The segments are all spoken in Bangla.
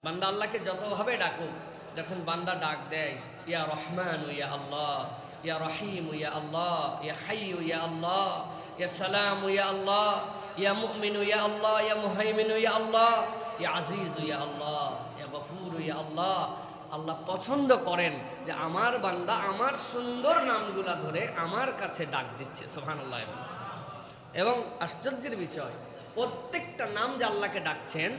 বান্দা আল্লাহকে যতভাবে ডাকুক, যখন বান্দা ডাক দেয় ইয়া রহমান ইয়া আল্লাহ, ইয়া রহিম ইয়া আল্লাহ, ইয়া হাইয়্যু ইয়া আল্লাহ, ইয়া সালাম ইয়া আল্লাহ, ইয়া মুমিন ইয়া আল্লাহ, ইয়া মুহাইমিন ইয়া আল্লাহ, ইয়া আজিজ ইয়া আল্লাহ, ইয়া গফুর ইয়া আল্লাহ, আল্লাহ পছন্দ করেন যে আমার বান্দা আমার সুন্দর নামগুলা ধরে আমার কাছে ডাক দিচ্ছে। সুবহানাল্লাহ। এবং আশ্চর্যের বিষয়, প্রত্যেকটা নাম যে আল্লাহকে ডাকছেন,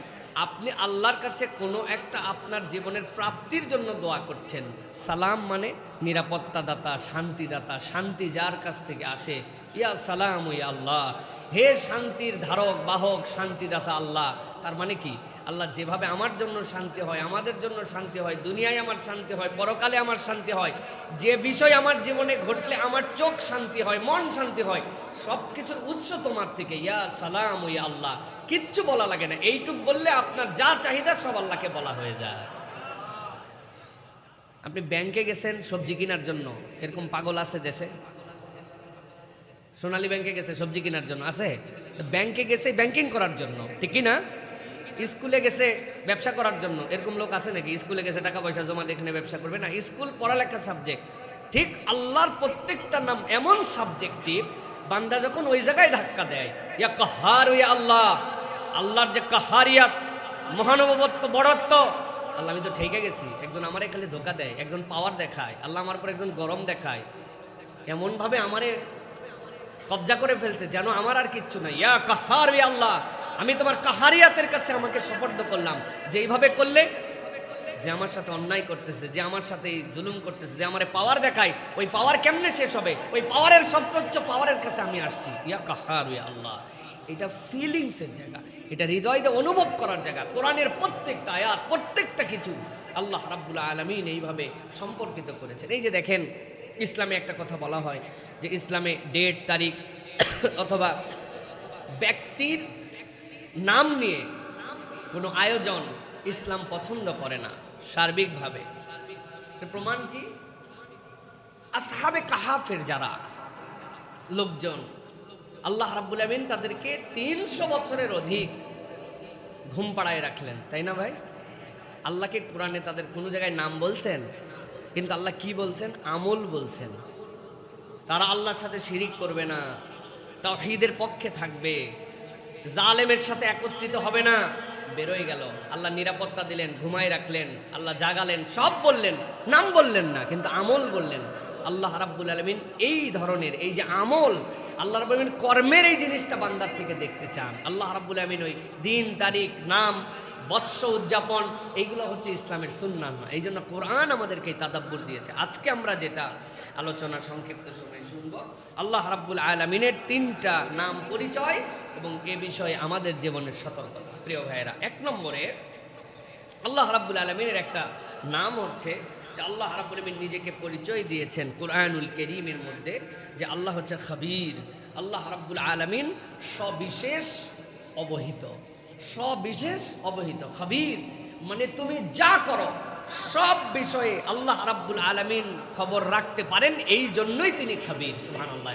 আপনি আল্লাহর কাছে কোনো একটা আপনার জীবনের প্রাপ্তির জন্য দোয়া করছেন। সালাম মানে নিরাপত্তাদাতা, শান্তিদাতা, শান্তি যার কাছ থেকে আসে। ইয়া সালাম ইয়া আল্লাহ, হে শান্তির ধারক বাহক শান্তিদাতা আল্লাহ। তার মানে কি, আল্লাহ যেভাবে আমার জন্য শান্তি হয়, আমাদের জন্য শান্তি হয়, দুনিয়ায় আমার শান্তি হয়, পরকালে আমার শান্তি হয়, যে বিষয় আমার জীবনে ঘটলে আমার চোখ শান্তি হয়, মন শান্তি হয়, সব কিছুর উৎস তোমার থেকে। ইয়া সালাম ইয়া আল্লাহ, কিচ্ছু বলা লাগে না, এইটুক বললে আপনার যা চাহিদা সব আল্লাহকে বলা হয়ে যায়। আপনি ব্যাংকে গেছেন সবজি কেনার জন্য, এরকম পাগল আছে দেশে? সোনালী ব্যাংকে গেছে সবজি কেনার জন্য, আছে? ব্যাংকে গেছে ব্যাংকিং করার জন্য, ঠিক না? স্কুলে গেছে ব্যবসা করার জন্য, এরকম লোক আছে নাকি? স্কুলে গেছে টাকা পয়সা জমা দিয়ে এখানে ব্যবসা করবে না। স্কুল পড়ালেখা সাবজেক্ট। ঠিক আল্লাহর প্রত্যেকটা নাম এমন সাবজেক্টিভ, বান্দা যখন ওই জায়গায় ধাক্কা দেয়, ইয়া কাহার ইয়া আল্লাহ, আল্লাহর যে কাহারিয়াত, মহানুভবত্ব, বড়ত্ব, আল্লাহ আমি তো ঠেকে গেছি, একজন আমারে খালি ধোকা দেয়, একজন পাওয়ার দেখায়, আল্লাহ আমার উপর একজন গরম দেখায়, এমনভাবে আমারে কবজা করে ফেলছে যেন আমার আর কিচ্ছু নাই। ইয়া কাহার ইয়া আল্লাহ, আমি তোমার কাহারিয়াতের কাছে আমাকে সুপর্দ করলাম। যে এইভাবে করলে, যে আমার সাথে অন্যায় করতেছে, যে আমার সাথে জুলুম করতেছে, যে আমারে পাওয়ার দেখায়, ওই পাওয়ার কেমনে শেষ হবে? ওই পাওয়ারের সর্বোচ্চ পাওয়ারের কাছে আমি আসছি। ইয়া কাহার ইয়া আল্লাহ, এটা ফিলিংসের জায়গা, এটা হৃদয় দিয়ে অনুভব করার জায়গা। কোরআনের প্রত্যেকটা আয়াত, প্রত্যেকটা কিছু আল্লাহ রাব্বুল আলামিন এইভাবে সম্পর্কিত করেছেন। এই যে দেখেন, ইসলামে একটা কথা বলা হয় যে ইসলামে ডেট, তারিখ অথবা ব্যক্তির নাম নিয়ে কোনো আয়োজন ইসলাম পছন্দ করে না সার্বিকভাবে। প্রমাণ কি? আসহাবে কাহাফের যারা লোকজন, আল্লাহ রাব্বুল আমিন তাদেরকে 300 বছরের অধিক ঘুম পাড়ায় রাখলেন, তাই না ভাই? আল্লাহকে কোরআনে তাদের কোনো জায়গায় নাম বলছেন, কিন্তু আল্লাহ কি বলছেন? আমল বলছেন। তারা আল্লাহর সাথে শিরিক করবে না, তাওহীদের পক্ষে থাকবে, জালেমের সাথে একত্রিত হবে না। বেরোয় গেল, আল্লাহ নিরাপত্তা দিলেন, ঘুমায় রাখলেন, আল্লাহ জাগালেন, সব বললেন, নাম বললেন না, কিন্তু আমল বললেন। আল্লাহ রাব্বুল আলামিন এই ধরনের, এই যে আমল, আল্লাহ রাব্বুল আলামিন কর্মের এই জিনিসটা বান্দার থেকে দেখতে চান। আল্লাহ রাব্বুল আলামিন ওই দিন, তারিখ, নাম, বৎস উদযাপন, এইগুলো হচ্ছে ইসলামের সুন্নাহ না। এই জন্য কোরআন আমাদেরকে তাদাব্বুর দিয়েছে। আজকে আমরা যেটা আলোচনা সংক্ষিপ্ত সময় শুনব, আল্লাহ রাব্বুল আলামিনের 3টা নাম পরিচয় এবং এ বিষয়ে আমাদের জীবনের সতর্কতা। প্রিয় ভাইয়েরা, 1 নম্বরে আল্লাহ রাব্বুল আলামিনের একটা নাম হচ্ছে যে আল্লাহ রাব্বুল আলামিন নিজেকে পরিচয় দিয়েছেন কুরআনুল কারীমের মধ্যে যে আল্লাহ হচ্ছে খবীর। আল্লাহ রাব্বুল আলামিন সবিশেষ অবহিত, সবিশেষ অবহিত। খবীর মানে তুমি যা করো সব বিষয়ে আল্লাহ রাব্বুল আলামিন খবর রাখতে পারেন, এই জন্যই তিনি খবীর। সুবহানাল্লাহ।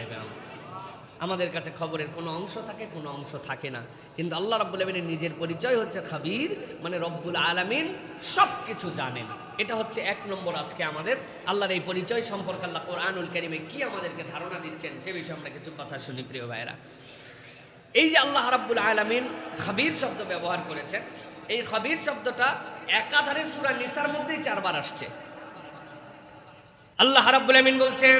আমাদের কাছে খবরের কোনো অংশ থাকে, কোনো অংশ থাকে না, কিন্তু আল্লাহ রাব্বুল আলামিনের নিজের পরিচয় হচ্ছে খবীর, মানে রব্বুল আলামিন সব কিছু জানেন। এটা হচ্ছে 1 নম্বর। আজকে আমাদের আল্লাহর এই পরিচয় সম্পর্কে আল্লাহ কোরআনুল কারীমে কি আমাদেরকে ধারণা দিচ্ছেন সে বিষয়ে আমরা কিছু কথা শুনি। প্রিয় ভাইরা, এই যে আল্লাহ রাব্বুল আলামিন খবীর শব্দ ব্যবহার করেছেন, এই খবীর শব্দটা একাধারে সূরা নিসার মধ্যেই 4 বার আসছে। আল্লাহ রাব্বুল আলামিন বলছেন,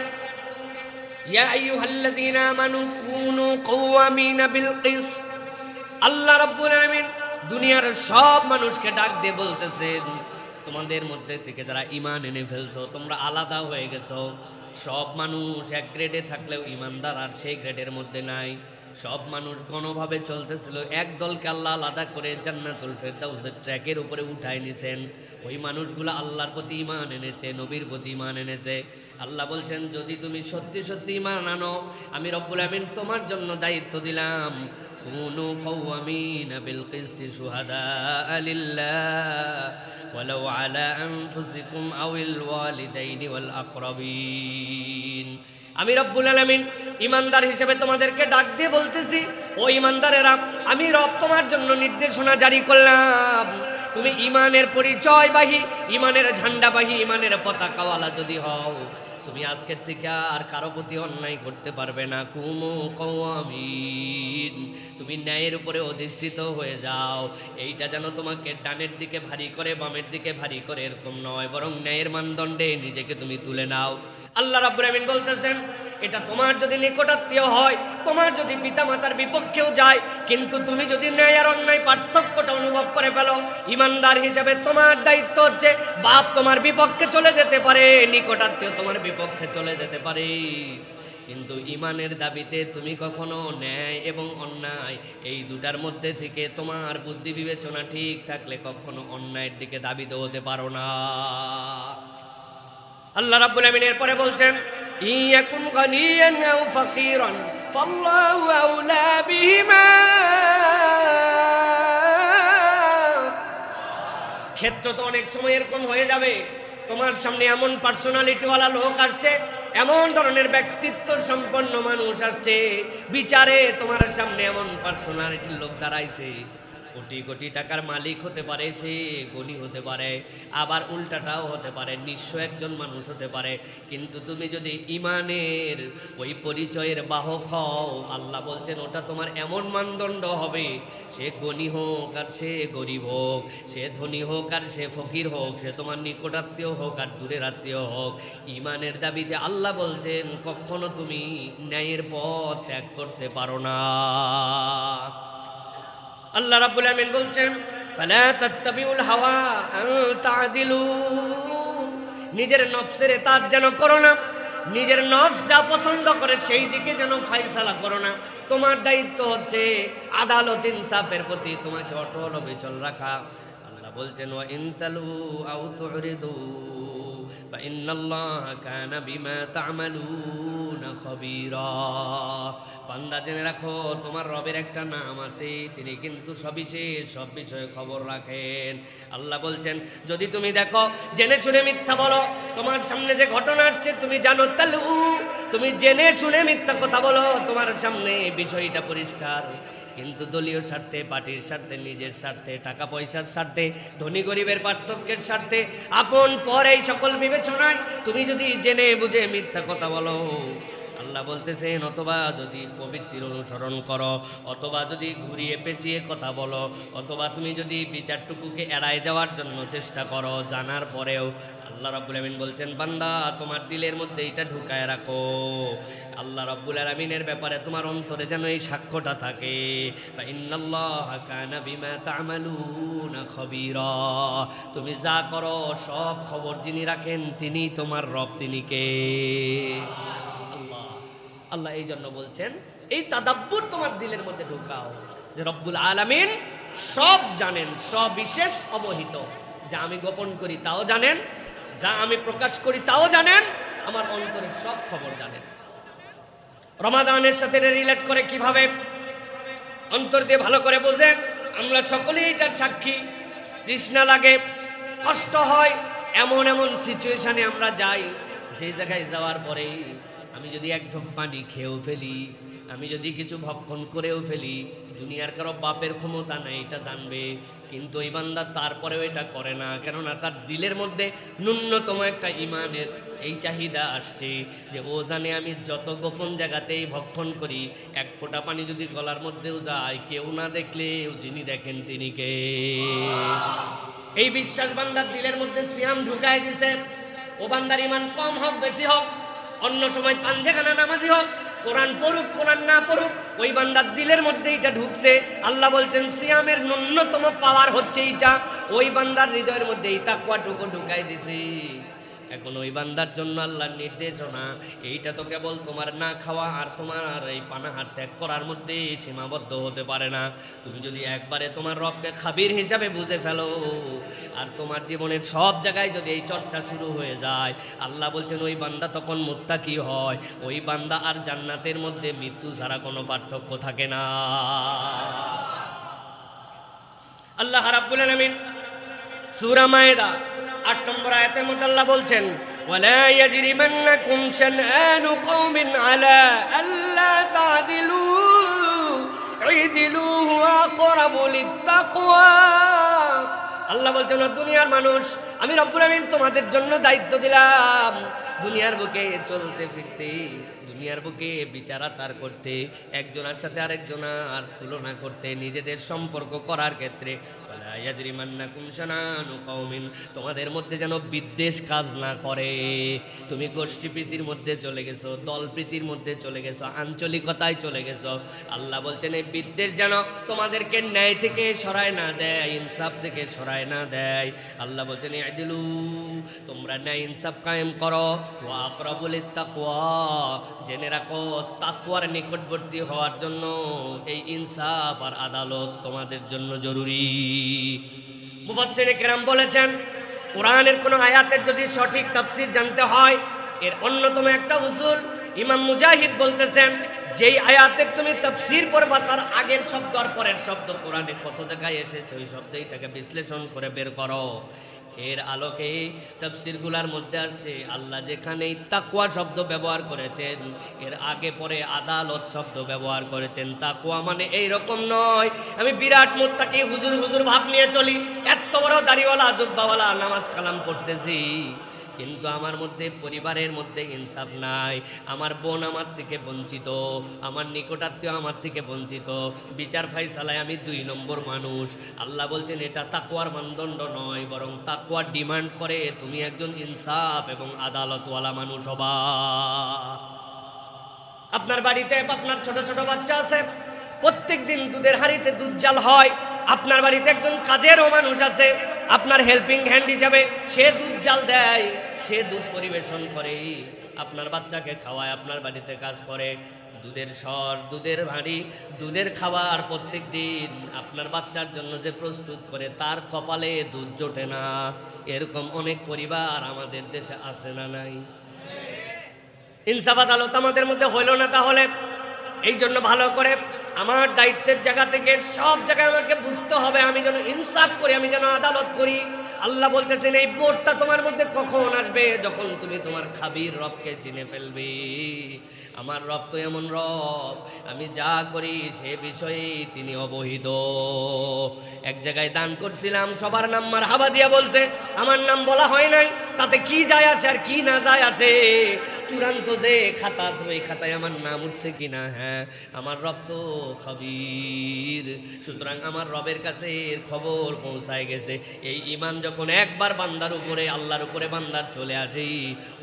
ইয়া আইয়ুহাল্লাযীনা আমানু কুনু কওয়ামিনা বিল কিসত। আল্লাহ রাব্বুল আলামিন দুনিয়ার সব মানুষকে ডাক দিয়ে বলতেছেন, তোমাদের মধ্যে থেকে যারা ঈমান এনে ফেলছো, তোমরা আলাদা হয়ে গেছো। সব মানুষ এক গ্রেডে থাকলেও ঈমানদার আর সেই গ্রেডের মধ্যে নাই। সব মানুষ গণভাবে চলতেছিল, এক দলকে আল্লাহ আলাদা করে জান্নাতুল ফেরদাউসের ট্র্যাকের উপরে উঠায় নিছেন। ওই মানুষগুলো আল্লাহর প্রতি ঈমান এনেছে, নবীর প্রতি ঈমান এনেছে। আল্লাহ বলছেন, যদি তুমি সত্যি সত্যি ঈমান আনো, আমি রব্বুল আমিন তোমার জন্য দায়িত্ব দিলাম, কুনু কওয়ামিনা বিল কিসতি শুহাদা লিল্লাহ ওয়ালাউ আলা আনফুসিকুম আউল ওয়ালিদাইনি ওয়াল আকরাবিন। আমি রব্বুল আলামিন ঈমানদার হিসেবে তোমাদেরকে ডাক দিয়ে বলতেছি, ও ঈমানদারেরা, আমি রব তোমার জন্য নির্দেশনা জারি করলাম, তুমি ইমানের পরিচয়বাহী, ইমানের ঝান্ডাবাহী, ইমানের পতাকাওয়ালা যদি হও, তুমি আজকের থেকে আর কারো প্রতি অন্যায় করতে পারবে না। কুমু কওয়ামিন, তুমি ন্যায়ের উপরে অধিষ্ঠিত হয়ে যাও। এইটা যেন তোমাকে ডানের দিকে ভারী করে, বামের দিকে ভারী করে এরকম নয়, বরং ন্যায়ের মানদণ্ডে নিজেকে তুমি তুলে নাও। আল্লাহ রাব্বুল আমিন বলতেছেন, এটা তোমার যদি নিকটাত্মীয় হয়, তোমার যদি পিতামাতার বিপক্ষেও যায়, কিন্তু তুমি যদি ন্যায় আর অন্যায় পার্থক্যটা অনুভব করে ফেলো, ইমানদার হিসেবে তোমার দায়িত্ব হচ্ছে, বাপ তোমার বিপক্ষে চলে যেতে পারে, নিকটাত্মীয় তোমার বিপক্ষে চলে যেতে পারে, কিন্তু ইমানের দাবিতে তুমি কখনো ন্যায় এবং অন্যায় এই দুটার মধ্যে থেকে তোমার বুদ্ধি বিবেচনা ঠিক থাকলে কখনো অন্যায়ের দিকে দাবিত হতে পারো না। আল্লাহ রাব্বুল আমিন এরপরে বলছেন, ইয়াকুন গানিয়ান আও ফাকিরান ফাল্লাহু আউলা বিহিমা। ক্ষেত্র তো অনেক সময় এরকম হয়ে যাবে, তোমার সামনে এমন পার্সোনালিটিওয়ালা লোক আসছে, এমন ধরনের ব্যক্তিত্ব সম্পন্ন মানুষ আসছে, বিচারে তোমার সামনে এমন পার্সোনালিটির লোক দাঁড়াইছে, কোটি কোটি টাকার মালিক হতে পারে, সে গণী হতে পারে, আবার উল্টাটাও হতে পারে, নিঃস্ব একজন মানুষ হতে পারে, কিন্তু তুমি যদি ইমানের ওই পরিচয়ের বাহক হও, আল্লাহ বলছেন ওটা তোমার এমন মানদণ্ড হবে, সে গণী হোক আর সে গরিব হোক, সে ধনী হোক আর সে ফকির হোক, সে তোমার নিকটাত্মীয় হোক আর দূরের আত্মীয় হোক, ইমানের দাবিতে আল্লাহ বলছেন কখনো তুমি ন্যায়ের পথ ত্যাগ করতে পারো না। আল্লাহ রাব্বুল আমিন বলছেন, ফালা তাত্তাবিউল হাওয়া আন তা'দিলু, নিজের নফসের ইতাআত যেন করো না, নিজের নফস যা পছন্দ করে সেই দিকে যেন ফয়সালা করো না। তোমার দায়িত্ব হচ্ছে আদালত ইনসাফের প্রতি তোমাকে অটল অবিচল রাখা। আল্লাহ বলছেন, ওয়া ইন তালু আও তুরিদু ফা ইন্নাল্লাহা কানা বিমা তা'মালুনা খাবীরা। বান্দা জেনে রাখো, তোমার রবের একটা নাম আছে, তিনি কিন্তু সবিশেষ সব বিষয়ে খবর রাখেন। আল্লাহ বলছেন, যদি তুমি দেখো জেনে শুনে মিথ্যা বলো, তোমার সামনে যে ঘটনা আসছে তুমি জানো, তালু, তুমি জেনে শুনে মিথ্যা কথা বলো, তোমার সামনে বিষয়টা পরিষ্কার, কিন্তু দলীয় স্বার্থে, পার্টির স্বার্থে, নিজের স্বার্থে, টাকা পয়সার স্বার্থে, ধনী গরিবের পার্থক্যের স্বার্থে, আপন পর এই সকল বিবেচনায় তুমি যদি জেনে বুঝে মিথ্যা কথা বলো, আল্লাহ বলতেছেন, অথবা যদি প্রবৃত্তির অনুসরণ করো, অথবা যদি ঘুরিয়ে পেঁচিয়ে কথা বলো, অথবা তুমি যদি বিচারটুকুকে এড়ায় যাওয়ার জন্য চেষ্টা করো জানার পরেও, আল্লাহ রাব্বুল আমিন বলছেন, বান্দা তোমার দিলের মধ্যে এটা ঢুকায় রাখো, আল্লাহ রাব্বুল আমিনের ব্যাপারে তোমার অন্তরে যেন এই সাক্ষ্যটা থাকে, ইন্নাল্লাহা কানা বিমা তা'মালুনা খাবীরা, তুমি যা করো সব খবর যিনি রাখেন তিনি তোমার রব, তিনি কে? আল্লাহ এই জন্য বলছেন, এই তাদাব্বুর তোমার দিলের মধ্যে ঢুকাও, যে রব্বুল আলামিন সব জানেন, সবিশেষ অবহিত, যা আমি গোপন করি তাও জানেন, যা আমি প্রকাশ করি তাও জানেন, আমার অন্তরের সব খবর জানেন। রমাদানের সাথে রিলেট করে কিভাবে অন্তর দিয়ে ভালো করে বোঝেন, আমরা সকলেই এটার সাক্ষী। তৃষ্ণা লাগে, কষ্ট হয়, এমন এমন সিচুয়েশনে আমরা যাই, যে জায়গায় যাওয়ার পরে আমি যদি এক ঢোক পানি খেয়েও ফেলি, আমি যদি কিছু ভক্ষণ করেও ফেলি, দুনিয়ার কারো বাপের ক্ষমতা নেই এটা জানবে, কিন্তু এই বান্দা তারপরেও এটা করে না, কেননা তার দিলের মধ্যে ন্যূনতম একটা ইমানের এই চাহিদা আসছে, যে ও জানে আমি যত গোপন জায়গাতেই ভক্ষণ করি, এক ফোঁটা পানি যদি গলার মধ্যেও যায়, কেউ না দেখলেও যিনি দেখেন তিনি কে। এই বিশ্বাস বান্দার দিলের মধ্যে সিয়াম ঢুকায় দিছে। ও বান্দার ইমান কম হোক বেশি হোক, অন্য সময় পাঞ্জেখানা নামাজি হোক, কোরআন পড়ুক কোরআন না পড়ুক, ওই বান্দার দিলের মধ্যে এটা ঢুকছে। আল্লাহ বলছেন সিয়ামের ন্যূনতম পাওয়ার হচ্ছে এইটা, ওই বান্দার হৃদয়ের মধ্যে এই তাকওয়াটুকু ঢুকাই দিছে। এখন ওই বান্দার জন্য আল্লাহর নির্দেশনা, এইটা তো কেবল তোমার না খাওয়া আর তোমার এই পানাহার ত্যাগ করার মধ্যে সীমাবদ্ধ হতে পারে না। তুমি যদি একবারে তোমার রবকে খাবির হিসাবে বুঝে ফেলো, আর তোমার জীবনের সব জায়গায় যদি এই চর্চা শুরু হয়ে যায়, আল্লাহ বলছেন ওই বান্দা তখন মুত্তাকি হয়, ওই বান্দা আর জান্নাতের মধ্যে মৃত্যু ছাড়া কোনো পার্থক্য থাকে না। আল্লাহ রাব্বুল আলামিন সূরা মায়েদা 8 নম্বর আয়াতের মধ্যে আল্লাহ বলছেন, ওয়ালা ইয়াজরিমান্নাকুম শানআনু কওমিন আলা আল্লা তা'দিলু ইদিলু হুয়া আকরাবু লিত্তাকওয়া। আল্লাহ বলছেন, দুনিয়ার মানুষ, আমি রব্বুল আমিন তোমাদের জন্য দায়িত্ব দিলাম দুনিয়ার বুকে চলতে ফিরতে, দুনিয়ার বুকে বিচার আচার করতে, একজনের সাথে আরেকজনের তুলনা করতে, নিজেদের সম্পর্ক করার ক্ষেত্রে তোমাদের মধ্যে যেন বিদ্বেষ কাজ না করে। তুমি গোষ্ঠী প্রীতির মধ্যে চলে গেছো, দল প্রীতির মধ্যে চলে গেছো, আঞ্চলিকতায় চলে গেছো। আল্লাহ বলছেন এই বিদ্বেষ যেন তোমাদেরকে ন্যায় থেকে সরায় না দেয়, ইনসাফ থেকে সরায় না দেয়। আল্লাহ বলছেন ইদিলু, তোমরা ন্যায় ইনসাফ কায়েম করো। ওয়া আকরাবুল তাকওয়া, জেনে রাখো তাকওয়ার নিকটবর্তী হওয়ার জন্য এই ইনসাফ আর আদালত তোমাদের জন্য জরুরি। মুফাসসিরে কেরাম বলেছেন, কোরআনের কোন আয়াতের যদি সঠিক তাফসীর জানতে হয়, এর অন্যতম একটা উসুল ইমাম মুজাহিদ বলতেছেন, যেই আয়াতের তুমি তাফসীর পড়বা তার আগের শব্দ আর পরের শব্দ কোরআনে কত জায়গায় এসেছে ওই শব্দটাকে বিশ্লেষণ করে বের করো। এর আলোকে তাফসীরগুলোর মধ্যে আসছে আল্লাহ যেখানেই তাকওয়া শব্দ ব্যবহার করেছেন এর আগে পরে আদালত শব্দ ব্যবহার করেছেন। তাকওয়া মানে এই রকম নয় আমি বিরাট মুত্তাকি হুজুর হুজুর ভাব নিয়ে চলি, এত বড় দাড়িওয়ালা জুব্বাওয়ালা নামাজ কালাম পড়তেছি, কিন্তু আমার মধ্যে পরিবারের মধ্যে ইনসাফ নাই, আমার বোন আমার থেকে বঞ্চিত, আমার নিকটাত্মীয় আমার থেকে বঞ্চিত, বিচার ফাইসালায় আমি 2 নম্বর মানুষ। আল্লাহ বলছেন এটা তাকওয়ার মানদণ্ড নয়, বরং তাকওয়ার ডিমান্ড করে তুমি একজন ইনসাফ এবং আদালতওয়ালা মানুষ হবা। আপনার বাড়িতে আপনার ছোট ছোট বাচ্চা আছে, প্রত্যেক দিন দুধের হাঁড়িতে দুধ জাল হয়। আপনার বাড়িতে একজন কাজেরও মানুষ আছে, আপনার হেল্পিং হ্যান্ড হিসাবে সে দুধ জাল দেয়, সে দুধ পরিবেশন করে, আপনার বাচ্চাকে খাওয়ায়, আপনার বাড়িতে কাজ করে। দুধের সর, দুধের হাঁড়ি, দুধের খাবার প্রত্যেক দিন আপনার বাচ্চার জন্য যে প্রস্তুত করে তার কপালে দুধ জোটে না। এরকম অনেক পরিবার আমাদের দেশে আছে না নাই? ইনসাফ আদালত আমাদের মধ্যে হইল না। তাহলে এই জন্য ভালো করে আমার দায়িত্বের জায়গা থেকে সব জায়গায় আমাকে বুঝতে হবে আমি যেন ইনসাফ করি, আমি যেন আদালত করি। আল্লাহ বলতেছেন এই বোধটা তোমার মধ্যে কখন আসবে? যখন তুমি তোমার খাবির রবকে চিনে ফেলবে। আমার রব তো এমন রব, আমি যা করি সে বিষয়ে তিনি অবহিত। এক জায়গায় দান করছিলাম, সবার নাম মারহাবা দিয়া বলছে, আমার নাম বলা হয় নাই, তাতে কি যায় আসে আর কি না যায় আসে। চূড়ান্ত যে খাতা আছে ওই খাতায় আমার নাম উঠছে কিনা, হ্যাঁ আমার রব তো খবীর। সুতরাং আমার রবের কাছে এর খবর পৌঁছায় গেছে। এই ঈমান যখন একবার বান্দার উপরে, আল্লাহর উপরে বান্দার চলে আসে,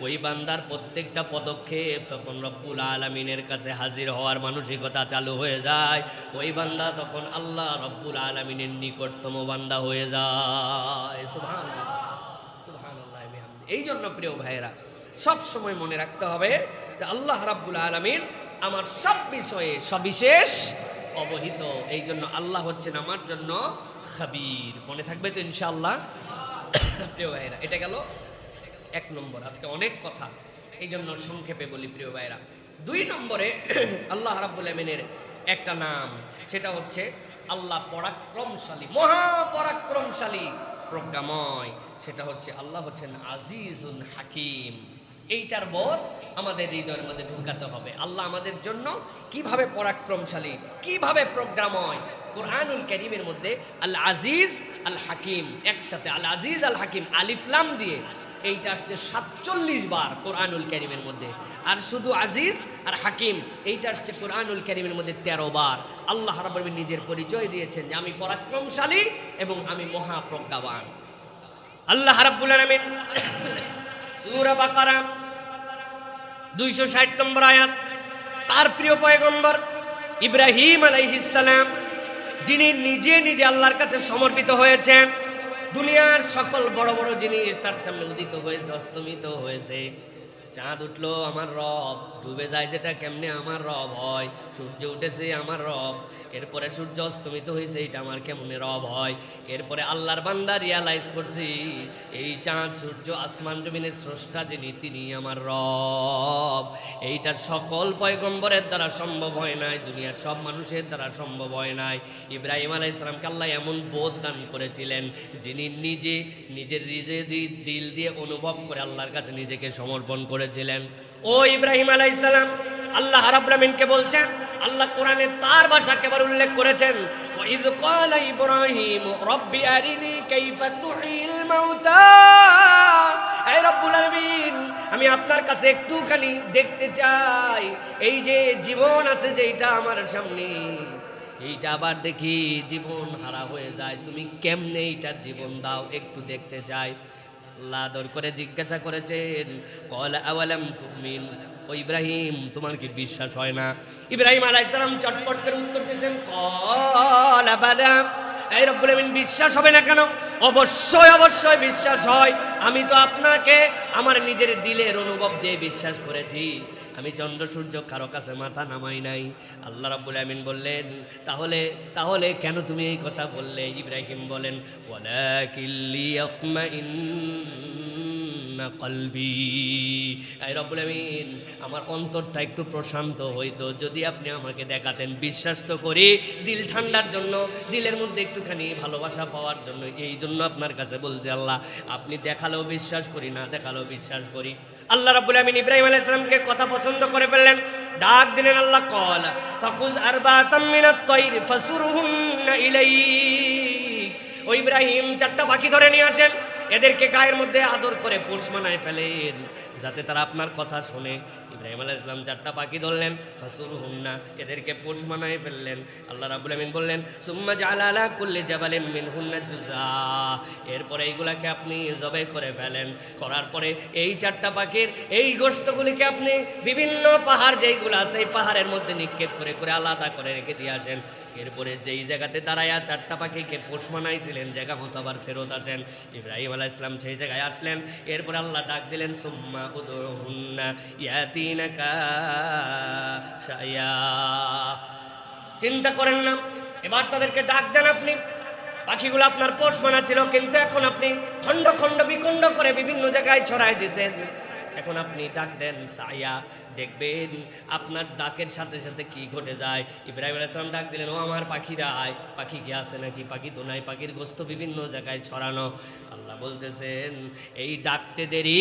ওই বান্দার প্রত্যেকটা পদক্ষেপ তখন রব্বুল আলামিনের কাছে হাজির হওয়ার মানসিকতা চালু হয়ে যায়। ওই বান্দা তখন আল্লাহ রব্বুল আলামিনের নিকটতম বান্দা হয়ে যায়। সুবহানাল্লাহ, সুবহানাল্লাহ। এই জন্য প্রিয় ভাইয়েরা সব সময় মনে রাখতে হবে যে আল্লাহ রাব্বুল আলামিন আমার সব বিষয়ে সবিশেষ অবহিত। এই জন্য আল্লাহ হচ্ছেন আমার জন্য খাবীর। মনে থাকবে তো ইনশাআল্লাহ? প্রিয় ভাইয়েরা এটা গেল 1 নম্বর। আজকে অনেক কথা, এই জন্য সংক্ষেপে বলি প্রিয় ভাইয়েরা। 2 নম্বরে আল্লাহ রাব্বুল আলামিনের একটা নাম, সেটা হচ্ছে আল্লাহ পরাক্রমশালী, মহাপরাক্রমশালী, প্রজ্ঞাময়। সেটা হচ্ছে আল্লাহ হচ্ছেন আজিজুন হাকিম। এইটার বোধ আমাদের হৃদয়ের মধ্যে ঢুকাতে হবে। আল্লাহ আমাদের জন্য কিভাবে পরাক্রমশালী, কিভাবে প্রজ্ঞাময়। কুরআনুল কারীমের মধ্যে আল আজিজ আল হাকিম একসাথে, আল আজিজ আল হাকিম আলিফ লাম দিয়ে এইটা আসছে 47 বার কুরআনুল কারীমের মধ্যে। আর শুধু আজিজ আর হাকিম এইটা আসছে কুরআনুল কারীমের মধ্যে 13 বার। আল্লাহ রাব্বুল আলামিন নিজের পরিচয় দিয়েছেন যে আমি পরাক্রমশালী এবং আমি মহাপ্রজ্ঞাবান। আল্লাহ রাব্বুল আলামিন সূরা বাকারা 260 নম্বর আয়াত, তার প্রিয় পয়গম্বর ইব্রাহিম আলাইহিস সালাম, যিনি নিজে নিজে আল্লাহর কাছে সমর্পিত হয়েছেন, দুনিয়ার সকল বড় বড় জিনিস তার সামনে উদিত হয়েছে, অস্তমিত হয়েছে। চাঁদ উঠলো আমার রব, ডুবে যায় যেটা কেমনে আমার রব হয়, সূর্য উঠেছে আমার রব, এরপরে সূর্য অস্তমিত হয়েছে এটা আমার কেমনে রব হয়। এরপরে আল্লাহর বান্দা রিয়ালাইজ করছি এই চাঁদ সূর্য আসমান জমিনের স্রষ্টা যিনি তিনি আমার রব। এইটা সকল পয়গম্বরের দ্বারা সম্ভব হয় নাই, দুনিয়ার সব মানুষের দ্বারা সম্ভব হয় নাই। ইব্রাহিম আলাইহিস সালামকে আল্লাহ এমন বোধ দান করেছিলেন যিনি নিজে নিজের দিল দিয়ে অনুভব করে আল্লাহর কাছে নিজেকে সমর্পণ করেছিলেন। ও ইব্রাহিম আলাইহিস সালাম, আল্লাহ রাব্বুল আলামিনকে বলছেন, আল্লাহ কোরআনে তার ভাষাকে আবার উল্লেখ করেছেন, ওয়া ইয ক্বালা ইব্রাহিম রাব্বি আরিনি কাইফা তুহিল মাউতা। হে রব্বুল আলামিন, আমি আপনার কাছে একটুখানি দেখতে চাই, এই যে জীবন আছে যেটা আমার সামনে, এইটা আবার দেখি জীবন হারা হয়ে যায়, তুমি কেমনে এইটার জীবন দাও একটু দেখতে চাই। আল্লাহ আদর করে জিজ্ঞাসা করেছেন, ক্বালা আওয়ালাম তুমিন, ও ইব্রাহিম তোমার কি বিশ্বাস হয় না? ইব্রাহিম আলাইহিস সালাম চটপট করে উত্তর দিয়েছেন, ক্বালা বালা। এই রব্বুল আমিন, বিশ্বাস হবে না কেন? অবশ্যই অবশ্যই বিশ্বাস হয়। আমি তো আপনাকে আমার নিজের দিলের অনুভব দিয়ে বিশ্বাস করেছি, আমি চন্দ্র সূর্য কারো কাছে মাথা নামাই নাই। আল্লাহ রাব্বুল আমিন বললেন, তাহলে তাহলে কেন তুমি এই কথা বললে? ইব্রাহিম বলেন, ওয়ালাকিন লিয়াতমাইন্না কলবি। এই রব্বুল আমিন, আমার অন্তরটা একটু প্রশান্ত হইতো যদি আপনি আমাকে দেখাতেন। বিশ্বাস তো করি দিল ঠান্ডার জন্য, দিলের মধ্যে একটুখানি ভালোবাসা পাওয়ার জন্য, এই জন্য আপনার কাছে বলছে আল্লাহ, আপনি দেখালেও বিশ্বাস করি, না দেখালেও বিশ্বাস করি। আল্লাহ রাব্বুল আমিন ইব্রাহিম আলাইহিস সালামকে কথা পছন্দ করে ফেললেন, ডাক দিলেন আল্লাহ, ক্বালা ফাখুয আরবাতাম মিনাত তায়র ফাসুরহুন্না ইলাইক। ও ইব্রাহিম, 4টা পাখি ধরে নিয়ে আসেন, এদেরকে গায়ের মধ্যে আদর করে পোষ মানায় ফেলেন যাতে তারা আপনার কথা শোনে। ইব্রাহিম আলাইহিস সালাম 4টা পাখি ধরলেন, ফাসুরহুন্না, এদেরকে পোষ মানায় ফেললেন। আল্লাহ রাব্বুল আমিন বললেন, সুম্মা জাআলা আলা কুল্লি জাবালিন মিনহুন্না জুযা, এরপরে এইগুলাকে আপনি জবাই করে ফেলেন। করার পরে এই 4টা পাখির এই গোশতগুলিকে আপনি বিভিন্ন পাহাড় যেইগুলো আছে এই পাহাড়ের মধ্যে নিক্ষেপ করে করে আলাদা করে রেখে দিয়ে আসেন। এরপরে যেই জায়গাতে দাঁড়ায়া 4টা পাখিকে পোষ মানাইছিলেন জায়গা মতো আবার ফেরত আসেন। ইব্রাহিম আলাইহিস সালাম সেই জায়গায় আসলেন, এরপরে আল্লাহ ডাক দিলেন, সুম্মা উদউহুন্না ইয়াতিনাকা শাইয়া। চিন্তা করেন না, এবার তাদেরকে ডাক দেন আপনি। পাখিগুলো আপনার পোষ মানা ছিল, কিন্তু এখন আপনি খণ্ড খণ্ড বিখণ্ড করে বিভিন্ন জায়গায় ছড়াই দিয়েছেন। এখন আপনি ডাক দেন সাইয়া, দেখবেন আপনার ডাকের সাথে সাথে কি ঘটে যায়। ইব্রাহিম আলাইহিস সালাম ডাক দিলেন, ও আমার পাখিরা আয়। পাখি কি আছে নাকি? পাখি তো নাই, পাখির গোশত বিভিন্ন জায়গায় ছড়ানো। আল্লাহ বলতেছেন, এই ডাকতে দেরি,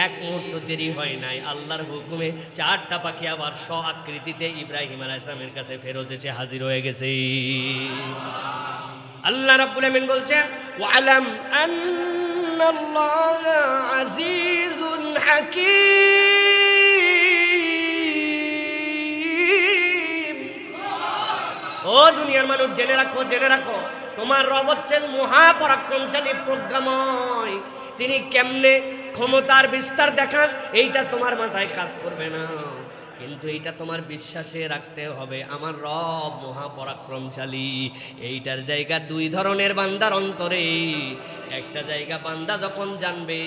এক মুহূর্ত দেরি হয় নাই, আল্লাহর হুকুমে 4টা পাখি আবার স্ব আকৃতিতে ইব্রাহিম আলাইহিস সালামের কাছে ফেরত এসে হাজির হয়ে গেছে। আল্লাহ রাব্বুল আমিন বলছেন, ওয়ালাম আন্নাল্লাহা আজিজুন হাকীম। ও দুনিয়ার মানুষ, জেনে রাখো, জেনে রাখো, তোমার রব হচ্ছেন মহাপরাক্রমশালী, প্রজ্ঞাময়। তিনি কেমনে ক্ষমতার বিস্তার দেখান এইটা তোমার মাথায় কাজ করবে না, কিন্তু এইটা তোমার বিশ্বাসে রাখতে হবে, আমার রব মহাপরাক্রমশালী। এইটার জায়গা 2 ধরনের বান্দার অন্তরে। একটা জায়গা বান্দা যখন জানবে